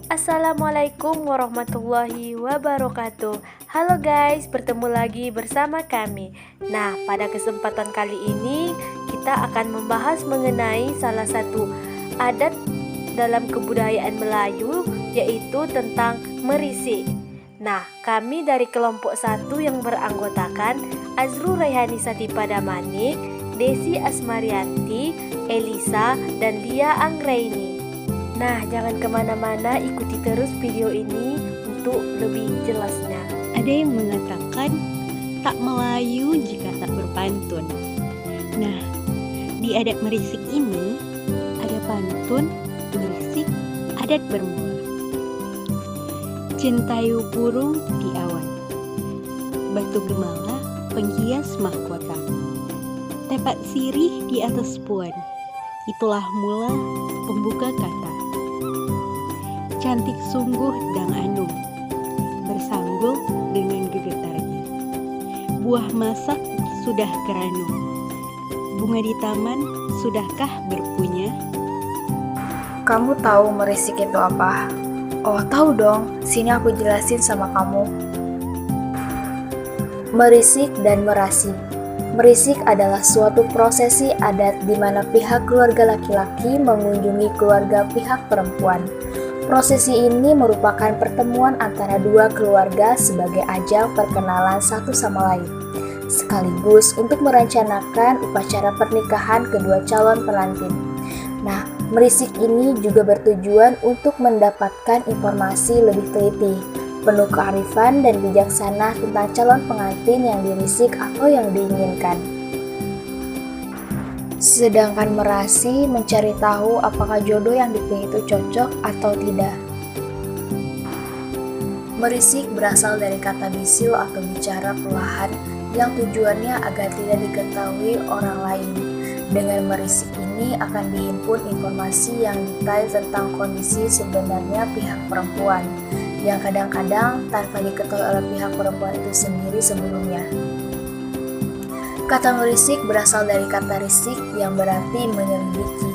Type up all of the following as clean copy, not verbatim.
Assalamualaikum warahmatullahi wabarakatuh. Halo guys, bertemu lagi bersama kami. Nah, pada kesempatan kali ini kita akan membahas mengenai salah satu adat dalam kebudayaan Melayu, yaitu tentang merisik. Nah, kami dari kelompok 1 yang beranggotakan Azru Raihani Satipa Damanik, Desi Asmarianti, Elisa, dan Lia Anggraini. Nah, jangan kemana-mana, ikuti terus video ini untuk lebih jelasnya. Ada yang mengatakan tak Melayu jika tak berpantun. Nah, di adat merisik ini ada pantun, merisik, adat bermula. Cintayu burung di awan, batu gemala penghias mahkota, tepat sirih di atas puan, itulah mula pembuka kata. Cantik sungguh Dang Anum, bersanggul dengan gegetarnya. Buah masak sudah keranum, bunga di taman sudahkah berpunya? Kamu tahu merisik itu apa? Oh, tahu dong. Sini aku jelasin sama kamu. Merisik dan merasi. Merisik adalah suatu prosesi adat di mana pihak keluarga laki-laki mengunjungi keluarga pihak perempuan. Prosesi ini merupakan pertemuan antara dua keluarga sebagai ajang perkenalan satu sama lain, sekaligus untuk merencanakan upacara pernikahan kedua calon pengantin. Nah, merisik ini juga bertujuan untuk mendapatkan informasi lebih teliti, penuh kearifan dan bijaksana tentang calon pengantin yang dirisik atau yang diinginkan. Sedangkan merasi mencari tahu apakah jodoh yang dipilih itu cocok atau tidak. Merisik berasal dari kata bisil atau bicara perlahan yang tujuannya agar tidak diketahui orang lain. Dengan merisik ini akan dihimpun informasi yang detail tentang kondisi sebenarnya pihak perempuan, yang kadang-kadang tanpa diketahui oleh pihak perempuan itu sendiri sebelumnya. Kata merisik berasal dari kata risik yang berarti menyelidiki.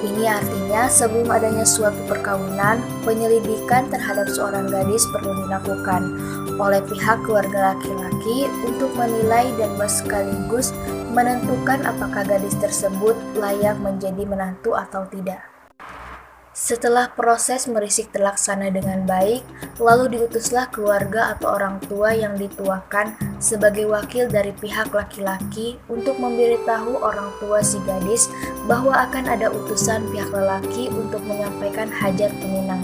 Ini artinya sebelum adanya suatu perkawinan, penyelidikan terhadap seorang gadis perlu dilakukan oleh pihak keluarga laki-laki untuk menilai dan sekaligus menentukan apakah gadis tersebut layak menjadi menantu atau tidak. Setelah proses merisik terlaksana dengan baik, lalu diutuslah keluarga atau orang tua yang dituakan sebagai wakil dari pihak laki-laki untuk memberitahu orang tua si gadis bahwa akan ada utusan pihak lelaki untuk menyampaikan hajat peminang.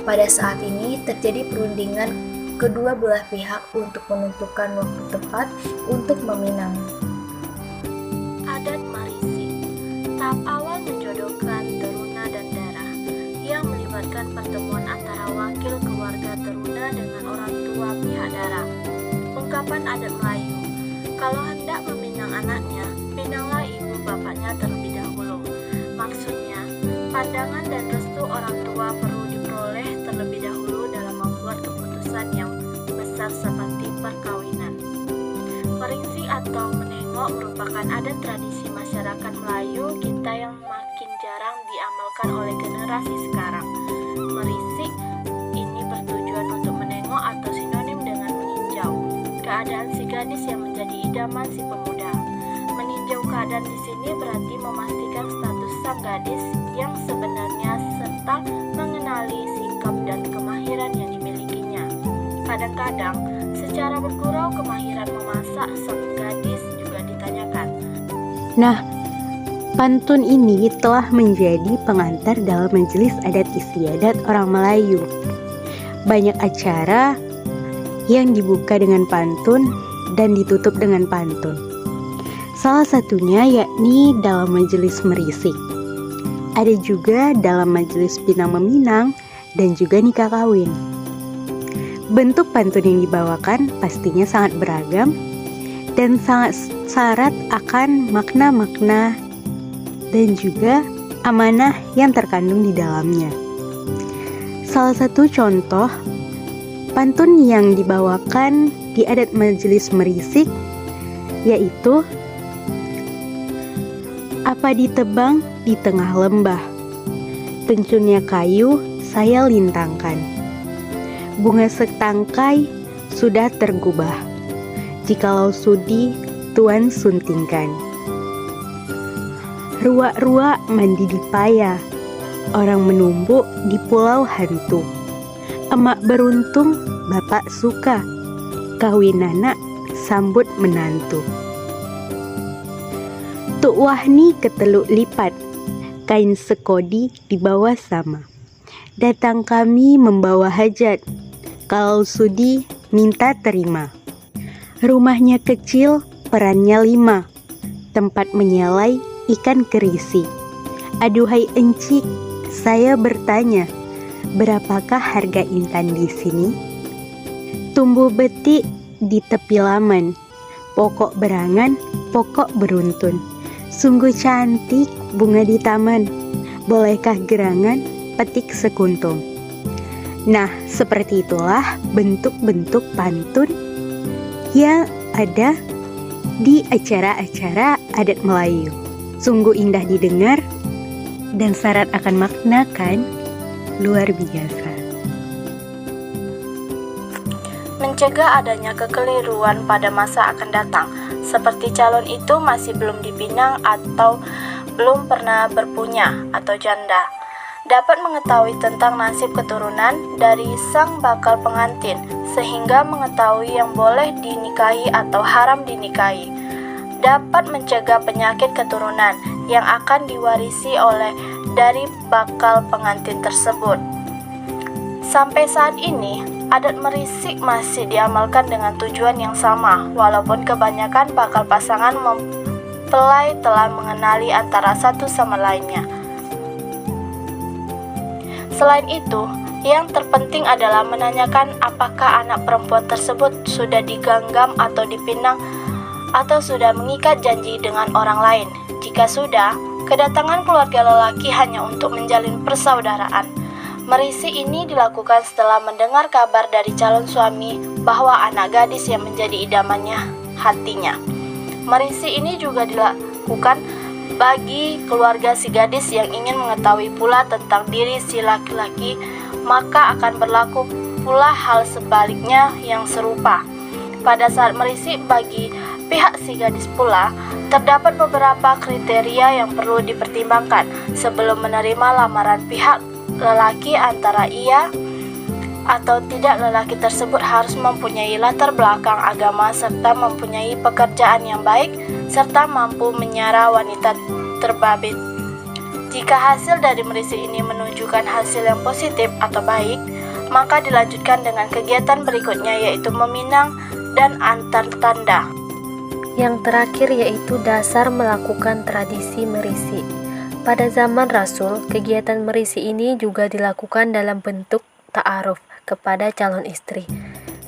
Pada saat ini terjadi perundingan kedua belah pihak untuk menentukan waktu tepat untuk meminang. Adat merisik. Tahap awal menjodohkan teruna dan darah yang melibatkan pertemuan antara wakil keluarga teruna dengan orang tua pihak darah. Ungkapan adat Melayu, kalau hendak meminang anaknya, pinanglah ibu bapaknya terlebih dahulu. Maksudnya, pandangan dan restu orang tua perlu diperoleh terlebih dahulu dalam membuat keputusan yang besar seperti perkawinan. Merisik atau menengok merupakan adat tradisi masyarakat Melayu kita yang makin jarang diamalkan oleh generasi sekarang. Merisik ini bertujuan untuk menengok atau sinonim dengan meninjau keadaan si gadis yang menjadi idaman si pemuda. Meninjau keadaan di sini berarti memastikan status sang gadis yang sebenarnya serta mengenali sikap dan kemahiran yang dimilikinya. Kadang-kadang secara bergurau kemahiran memasak sang gadis juga ditanyakan. Nah, pantun ini telah menjadi pengantar dalam majelis adat istiadat orang Melayu. Banyak acara yang dibuka dengan pantun dan ditutup dengan pantun. Salah satunya yakni dalam majelis merisik. Ada juga dalam majelis pinang meminang dan juga nikah kawin. Bentuk pantun yang dibawakan pastinya sangat beragam dan sangat syarat akan makna-makna dan juga amanah yang terkandung di dalamnya. Salah satu contoh pantun yang dibawakan di adat majelis merisik yaitu apa ditebang di tengah lembah, pencunnya kayu saya lintangkan. Bunga setangkai sudah tergubah, jikalau sudi Tuan suntingkan. Ruak-ruak mandi di paya, orang menumbuk di pulau hantu. Emak beruntung, bapak suka, kawin anak sambut menantu. Tuk Wahni keteluk lipat, kain sekodi dibawa sama. Datang kami membawa hajat, kalau sudi minta terima. Rumahnya kecil, perannya 5, tempat menyalai ikan kerisi. Aduhai encik, saya bertanya, berapakah harga intan di sini? Tumbuh betik di tepi laman, pokok berangan, pokok beruntun. Sungguh cantik bunga di taman, bolehkah gerangan petik sekuntum? Nah, seperti itulah bentuk-bentuk pantun yang ada di acara-acara adat Melayu. Sungguh indah didengar dan syarat akan makna kan luar biasa. Mencegah adanya kekeliruan pada masa akan datang, seperti calon itu masih belum dipinang atau belum pernah berpunya atau janda, dapat mengetahui tentang nasib keturunan dari sang bakal pengantin, sehingga mengetahui yang boleh dinikahi atau haram dinikahi. Dapat mencegah penyakit keturunan yang akan diwarisi oleh dari bakal pengantin tersebut. Sampai saat ini, adat merisik masih diamalkan dengan tujuan yang sama, walaupun kebanyakan bakal pasangan mempelai telah mengenali antara satu sama lainnya. Selain itu, yang terpenting adalah menanyakan apakah anak perempuan tersebut sudah digenggam atau dipinang atau sudah mengikat janji dengan orang lain. Jika sudah, kedatangan keluarga lelaki hanya untuk menjalin persaudaraan. Merisi ini dilakukan setelah mendengar kabar dari calon suami bahwa anak gadis yang menjadi idamannya hatinya. Merisi ini juga dilakukan bagi keluarga si gadis yang ingin mengetahui pula tentang diri si laki-laki, maka akan berlaku pula hal sebaliknya yang serupa. Pada saat merisi bagi pihak si gadis pula, terdapat beberapa kriteria yang perlu dipertimbangkan sebelum menerima lamaran pihak lelaki, antara iya atau tidak lelaki tersebut harus mempunyai latar belakang agama serta mempunyai pekerjaan yang baik serta mampu menyara wanita terbabit. Jika hasil dari merisi ini menunjukkan hasil yang positif atau baik, maka dilanjutkan dengan kegiatan berikutnya, yaitu meminang dan antar tanda. Yang terakhir yaitu dasar melakukan tradisi merisi. Pada zaman Rasul, kegiatan merisi ini juga dilakukan dalam bentuk ta'aruf kepada calon istri.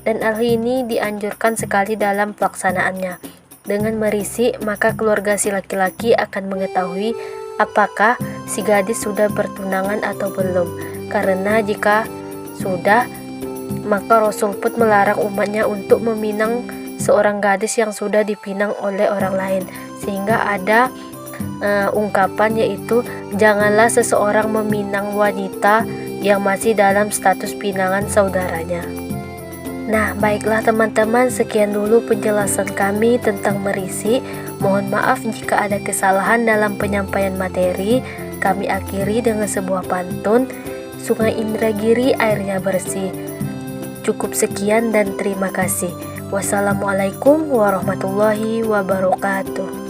Dan hal ini dianjurkan sekali dalam pelaksanaannya. Dengan merisi, maka keluarga si laki-laki akan mengetahui apakah si gadis sudah bertunangan atau belum. Karena jika sudah, maka Rasul pun melarang umatnya untuk meminang seorang gadis yang sudah dipinang oleh orang lain. Sehingga ada ungkapan yaitu, janganlah seseorang meminang wanita yang masih dalam status pinangan saudaranya. Nah, baiklah teman-teman, sekian dulu penjelasan kami tentang merisi. Mohon maaf jika ada kesalahan dalam penyampaian materi. Kami akhiri dengan sebuah pantun, Sungai Indragiri airnya bersih. Cukup sekian dan terima kasih. Wassalamualaikum warahmatullahi wabarakatuh.